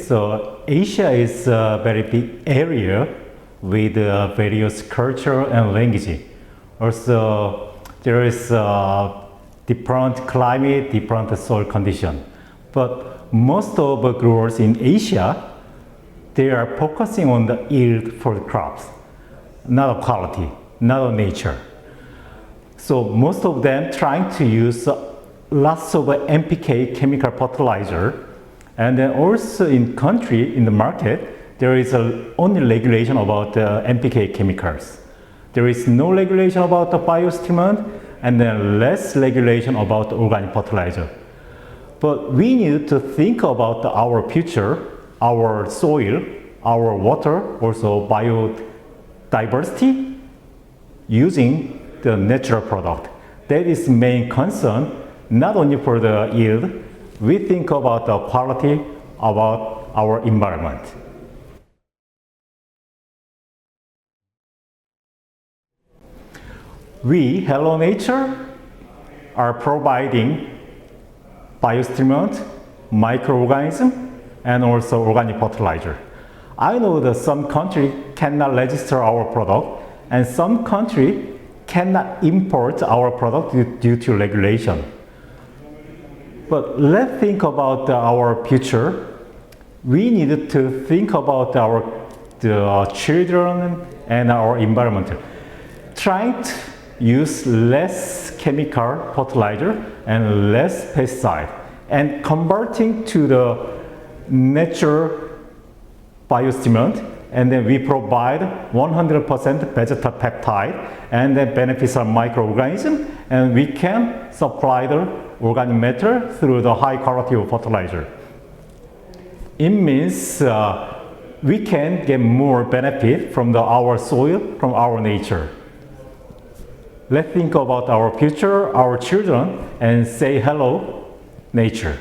So Asia is a very big area with various culture and language. Also, there is different climate, different soil condition. But most of the growers in Asia, they are focusing on the yield for the crops, not on quality, not on nature. So most of them trying to use lots of NPK chemical fertilizer. And then also in country, in the market, there is only regulation about NPK chemicals. There is no regulation about the biostimulant, and then less regulation about organic fertilizer. But we need to think about our future, our soil, our water, also biodiversity, using the natural product. That is main concern, not only for the yield. We think about the quality, about our environment. We, Hello Nature, are providing biostimulant, microorganism, and also organic fertilizer. I know that some country cannot register our product, and some country cannot import our product due to regulation. But let's think about our future. We need to think about the children and our environment. Trying to use less chemical fertilizer and less pesticide, and converting to the natural biostimulant, and then we provide 100% vegetal peptide and then beneficial microorganism, and we can supply the organic matter through the high quality of fertilizer. It means we can get more benefit from our soil, from our nature. Let's think about our future, our children, and say hello, nature.